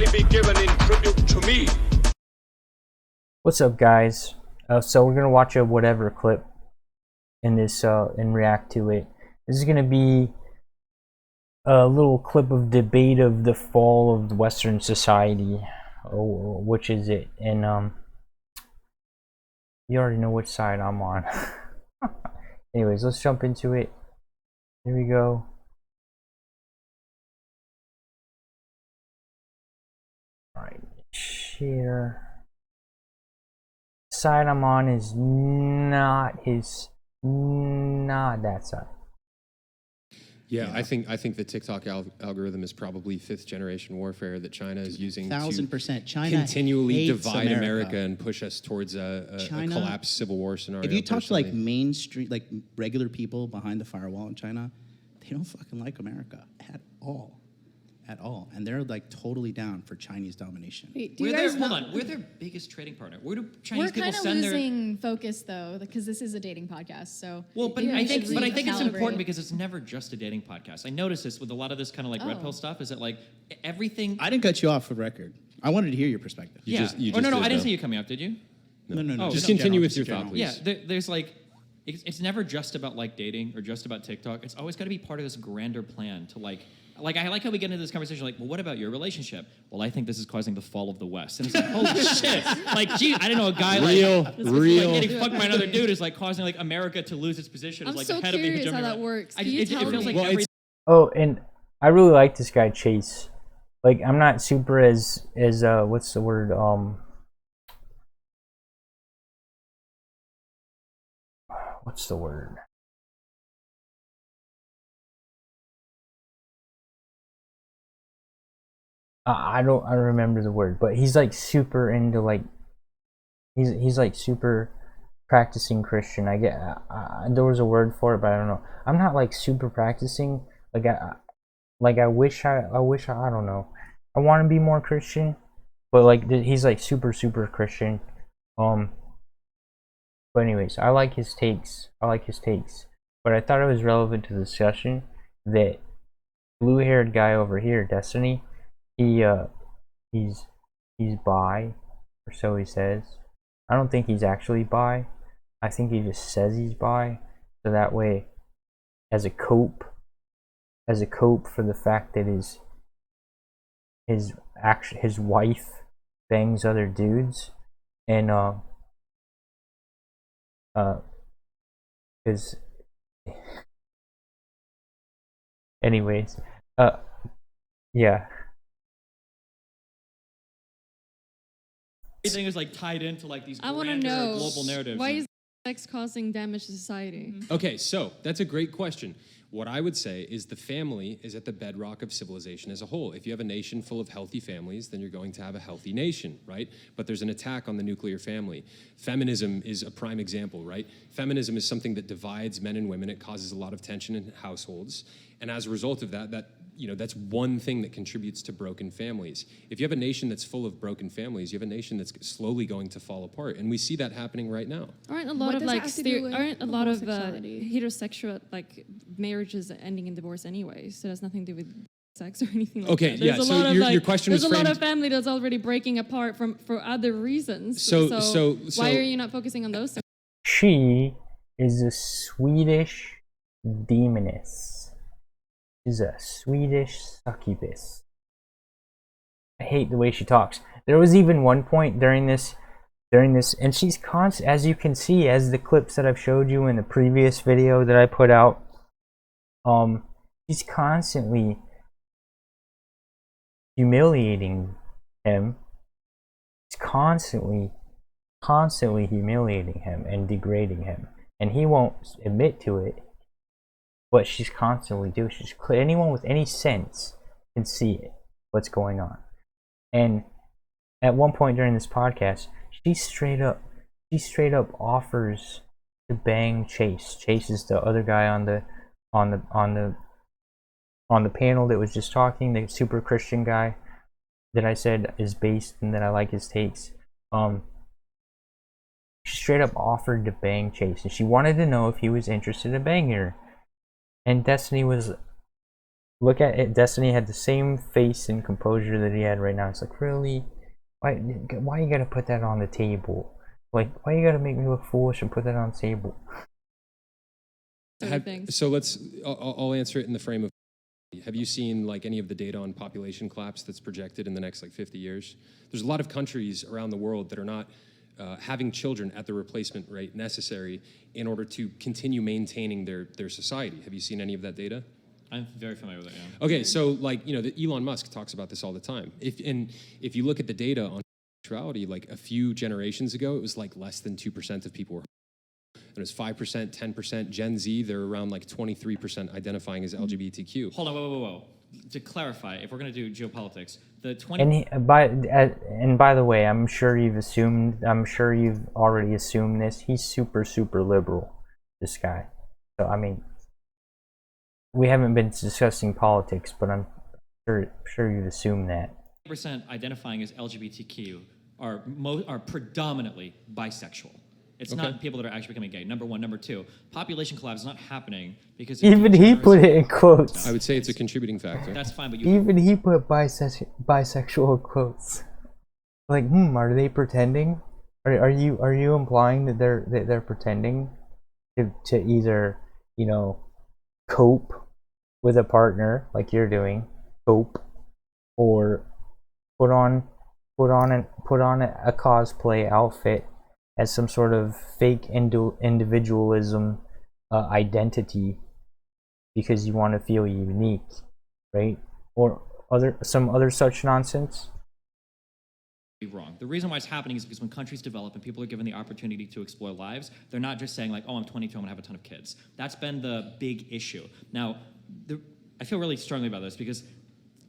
rightly be given in tribute to me. What's up, guys? So we're gonna watch a whatever clip in this and react to it. This is gonna be a little clip of debate of the fall of the Western society. Which is it? And you already know which side I'm on. Anyways, let's jump into it. Here we go. Alright, share. Side I'm on is not that side. Yeah, I think the TikTok algorithm is probably fifth generation warfare that China is using 1000%. China continually hates divide America and push us towards a collapsed civil war scenario. If you talk to like Main Street, like regular people behind the firewall in China, they don't fucking like America at all. At all, and they're like totally down for Chinese domination. Wait, do you guys hold on, we're their biggest trading partner. Where do Chinese people send their... We're kind of losing focus though, because this is a dating podcast. So well, but I think it's important because it's never just a dating podcast. I noticed this with a lot of this kind of like red pill stuff. Is that like everything? I didn't cut you off for record. I wanted to hear your perspective. You just no, I didn't see you coming up. Did you? No. Just continue with your thought, please. Yeah, there's like. It's never just about like dating or just about TikTok. It's always got to be part of this grander plan to like I like how we get into this conversation like, well, what about your relationship? Well, I think this is causing the fall of the West. And it's like, holy shit. Like, gee, I didn't know a guy like getting fucked by another dude is like causing like America to lose its position as like the head of the hegemony. I'm so curious how that works. It feels like Oh, and I really like this guy Chase. Like, I'm not super as what's the word, what's the word? I don't remember the word, but he's like super into like he's like super practicing Christian. I get there was a word for it, but I don't know. I'm not like super practicing. Like I wish I don't know. I want to be more Christian, but like he's like super Christian. But anyways, I like his takes. But I thought it was relevant to the discussion that blue-haired guy over here, Destiny, he's bi, or so he says. I don't think he's actually bi. I think he just says he's bi, so that way, as a cope for the fact that his wife bangs other dudes, and because anyways, yeah. Everything is like tied into like these I want to know global narratives. Why is sex causing damage to society? Okay, so that's a great question. What I would say is the family is at the bedrock of civilization as a whole. If you have a nation full of healthy families, then you're going to have a healthy nation, right? But there's an attack on the nuclear family. Feminism is a prime example, right? Feminism is something that divides men and women. It causes a lot of tension in households. And as a result of that, that's one thing that contributes to broken families. If you have a nation that's full of broken families, you have a nation that's slowly going to fall apart, and we see that happening right now. Aren't a lot of heterosexual like marriages ending in divorce anyway? So it has nothing to do with sex or anything like that. Okay, yeah. So your question was framed. There's a lot of family that's already breaking apart for other reasons. So why are you not focusing on those things? She is a Swedish demoness. She's a Swedish succubus. I hate the way she talks. There was even one point during this, and she's constant, as you can see, as the clips that I've showed you in the previous video that I put out. She's constantly humiliating him. She's constantly humiliating him and degrading him, and he won't admit to it. But she's constantly doing. She's clear. Anyone with any sense can see it. What's going on? And at one point during this podcast, she straight up offers to bang Chase. Chase is the other guy on the panel that was just talking. The super Christian guy that I said is based and that I like his takes. She straight up offered to bang Chase, and she wanted to know if he was interested in banging her. And Destiny was look at it. Destiny had the same face and composure that he had right now. It's like, really? Why you gotta put that on the table? Like, why you gotta make me look foolish and put that on the table? So I'll answer it in the frame of, have you seen like any of the data on population collapse that's projected in the next like 50 years? There's a lot of countries around the world that are not having children at the replacement rate necessary in order to continue maintaining their society. Have you seen any of that data? I'm very familiar with it, yeah. Okay, so like, Elon Musk talks about this all the time. If you look at the data on sexuality, like a few generations ago, it was like less than 2% of people were. And it was 5%, 10%. Gen Z, they're around like 23% identifying as LGBTQ. Hold on, whoa. To clarify, if we're going to do geopolitics, the 20... And by the way, I'm sure you've already assumed this. He's super, super liberal, this guy. So, I mean, we haven't been discussing politics, but I'm sure you've assumed that. 20% identifying as LGBTQ are predominantly bisexual. It's not people that are actually becoming gay. Number one. Number two, population collapse is not happening because... Even he put it in quotes. I would say it's a contributing factor. That's fine, but Even he put bisexual quotes. Like, are they pretending? Are you implying that they're pretending to either, cope with a partner like you're doing, cope, or put on a cosplay outfit as some sort of fake individualism identity because you want to feel unique, right? Or some other such nonsense? Wrong. The reason why it's happening is because when countries develop and people are given the opportunity to explore lives, they're not just saying like, oh, I'm 22, I'm gonna have a ton of kids. That's been the big issue. Now, I feel really strongly about this because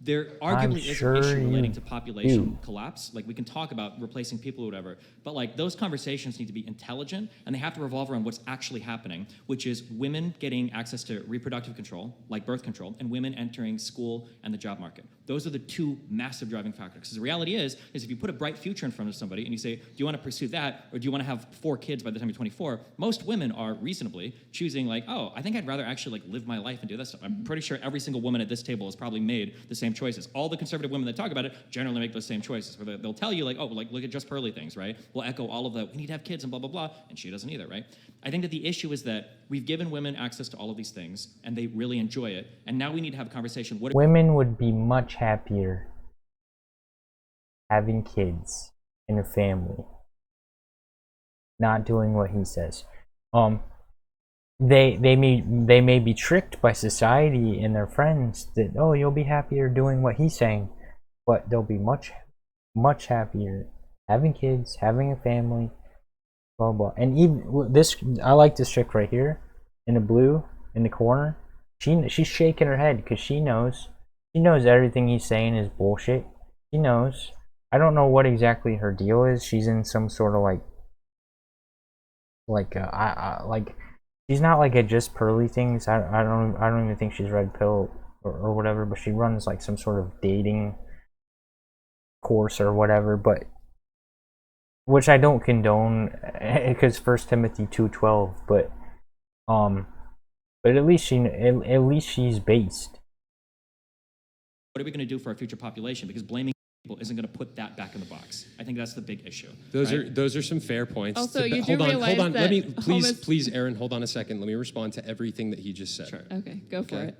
there arguably is an issue relating to population collapse. Like, we can talk about replacing people or whatever, but like those conversations need to be intelligent and they have to revolve around what's actually happening, which is women getting access to reproductive control, like birth control, and women entering school and the job market. Those are the two massive driving factors. Because the reality is if you put a bright future in front of somebody and you say, do you want to pursue that, or do you want to have 4 kids by the time you're 24? Most women are reasonably choosing like, oh, I think I'd rather actually like live my life and do this stuff. I'm pretty sure every single woman at this table has probably made the same choices. All the conservative women that talk about it generally make those same choices, where they'll tell you like, oh, like look at just pearly things, right? We'll echo all of the, we need to have kids and blah, blah, blah, and she doesn't either, right? I think that the issue is that we've given women access to all of these things, and they really enjoy it, and now we need to have a conversation. Women would be much happier having kids in a family, not doing what he says. They may be tricked by society and their friends that, oh, you'll be happier doing what he's saying, but they'll be much happier having kids, having a family, blah blah. And even this, I like this chick right here in the blue in the corner. She's shaking her head because she knows everything he's saying is bullshit. She knows. I don't know what exactly her deal is. She's in some sort of like she's not like a just pearly things. I don't even think she's red pill or whatever, but she runs like some sort of dating course or whatever, but which I don't condone because 1 Timothy 2:12, but at least she's based. What are we going to do for our future population? Because blaming people isn't going to put that back in the box. I think that's the big issue. Those are some fair points. Also, you hold do on. realize Let that me please, Aaron, hold on a second. Let me respond to everything that he just said. Sure. Okay, go for it.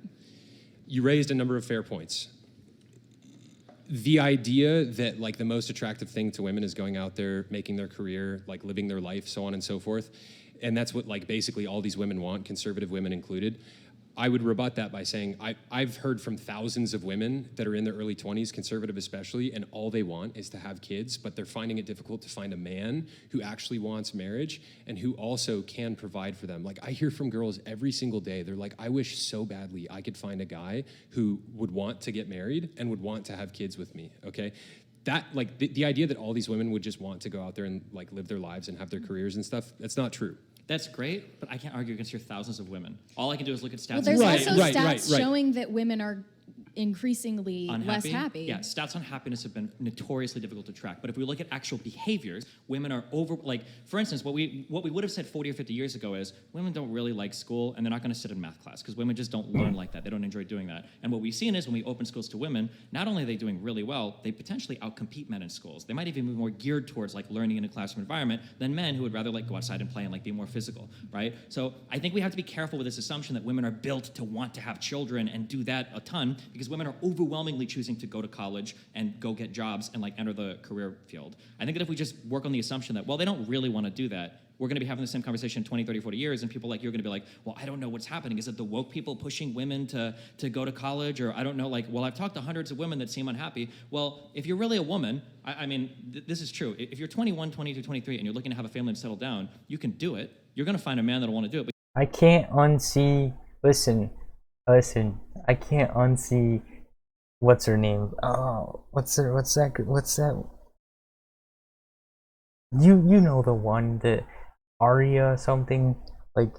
You raised a number of fair points. The idea that like the most attractive thing to women is going out there, making their career, like living their life, so on and so forth, and that's what like basically all these women want, conservative women included. I would rebut that by saying I've heard from thousands of women that are in their early 20s, conservative especially, and all they want is to have kids, but they're finding it difficult to find a man who actually wants marriage and who also can provide for them. Like, I hear from girls every single day, they're like, I wish so badly I could find a guy who would want to get married and would want to have kids with me, okay? That, like, the idea that all these women would just want to go out there and like live their lives and have their careers and stuff, that's not true. That's great, but I can't argue against your thousands of women. All I can do is look at stats. Well, there's also stats showing that women are increasingly less happy. Yeah, stats on happiness have been notoriously difficult to track. But if we look at actual behaviors, women are for instance, what we would have said 40 or 50 years ago is women don't really like school and they're not going to sit in math class because women just don't learn like that. They don't enjoy doing that. And what we've seen is when we open schools to women, not only are they doing really well, they potentially outcompete men in schools. They might even be more geared towards like learning in a classroom environment than men who would rather like go outside and play and like be more physical, right? So I think we have to be careful with this assumption that women are built to want to have children and do that a ton because women are overwhelmingly choosing to go to college and go get jobs and like enter the career field. I think that if we just work on the assumption that, well, they don't really want to do that, we're going to be having the same conversation in 20, 30, 40 years, and people like you're going to be like, well, I don't know what's happening. Is it the woke people pushing women to go to college? Or I don't know, like, well, I've talked to hundreds of women that seem unhappy. Well, if you're really a woman, I mean, this is true. If you're 21, 22, 23, and you're looking to have a family and settle down, you can do it. You're going to find a man that'll want to do it. But I can't unsee, listen, I can't unsee, what's her name? Oh, what's that? You know the one that Aria something, like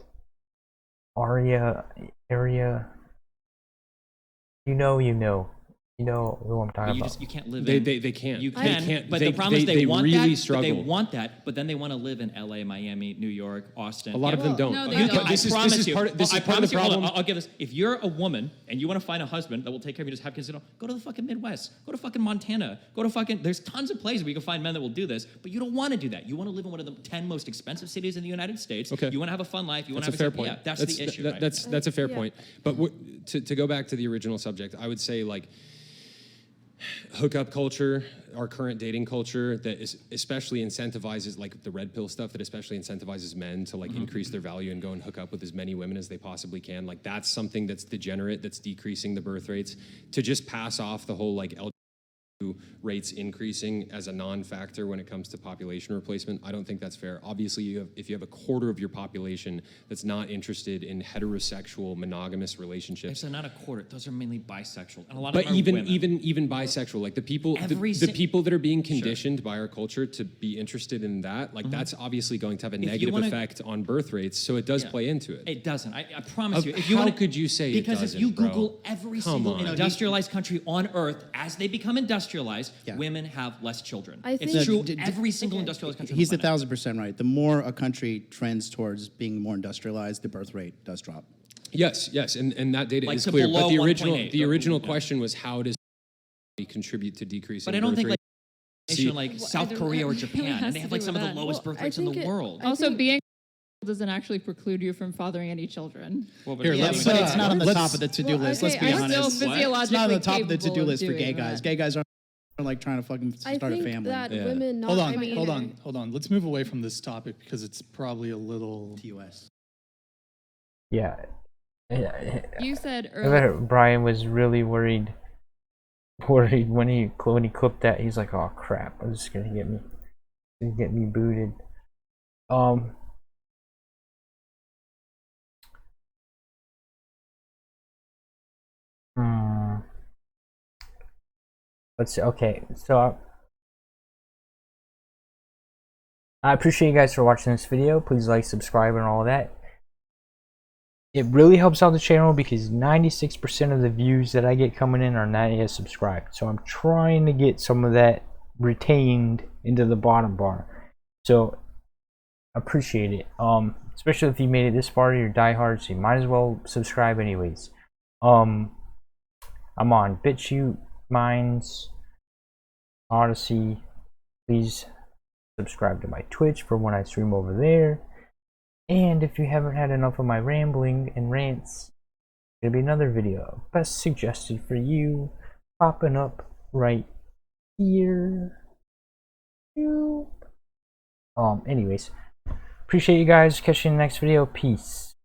Aria, you know who I'm talking about. You can't live They in. can't. You They can, can't. but They- the problem is they want really that. struggle. But they want that, but then they want to live in LA, Miami, New York, Austin. A lot of them don't. no, they You don't. can- This is part of I the promise you. Hold on, problem. I'll give this. If you're a woman and you want to find a husband that will take care of you, just have kids, go to the fucking Midwest. Go to fucking Montana. Go to fucking. There's tons of places where you can find men that will do this, but you don't want to do that. You want to live in one of the 10 most expensive cities in the United States. Okay. You want to have a fun life. You want That's to a have fair point. Yeah, that's the issue. Right? That's a fair point. But to go back to the original subject, I would say like hookup culture, our current dating culture that is especially incentivizes like the red pill stuff that especially incentivizes men to like increase their value and go and hook up with as many women as they possibly can. Like that's something that's degenerate, that's decreasing the birth rates. To just pass off the whole like rates increasing as a non-factor when it comes to population replacement, I don't think that's fair. Obviously, if you have a quarter of your population that's not interested in heterosexual monogamous relationships, So not a quarter. Those are mainly bisexual, and a lot but of them are women. even bisexual, like the people the people that are being conditioned by our culture to be interested in that, like that's obviously going to have a negative effect on birth rates. So it does play into it. It doesn't. I promise you. If How could you say it Because if doesn't, you bro? Google every Come single on. industrialized country on Earth, as they become industrialized, Yeah. women have less children. I It's think- true. D- d- Every single industrialized country. on He's the planet. 1,000% right. The more a country trends towards being more industrialized, the birth rate does drop. Yes, and that data Like is to clear. below But the 1.8, original yeah. question was how does it contribute to decreasing But I don't birth think rate? like nation like South don't- Korea or it Japan, has and they to have do like some with of the that. lowest Well, birth I rates in think the it- world. I Also, think- being doesn't actually preclude you from fathering any children. Well, Here, Yeah, let's- but it's not on the let's- top of the to-do list. Let's be okay, I'm honest. still It's physiologically not on the top of the capable to-do list for doing gay that. guys. Gay guys aren't like trying to fucking I start a think family. that Yeah. women not. Hold on, I mean, hold on. Let's move away from this topic because it's probably a little. TOS. Yeah. You said I earlier. bet Brian was really worried when he clipped that. He's like, "Oh crap! I'm just gonna get me booted." Let's see. Okay, so I appreciate you guys for watching this video. Please like, subscribe, and all of that. It really helps out the channel because 96% of the views that I get coming in are not yet subscribed. So I'm trying to get some of that retained into the bottom bar. So appreciate it. Especially if you made it this far, you're diehard, so you might as well subscribe anyways. I'm on BitChute, Minds, Odyssey. Please subscribe to my Twitch for when I stream over there. And if you haven't had enough of my rambling and rants, there'll be another video best suggested for you popping up right here. Anyways, appreciate you guys. Catch you in the next video. Peace.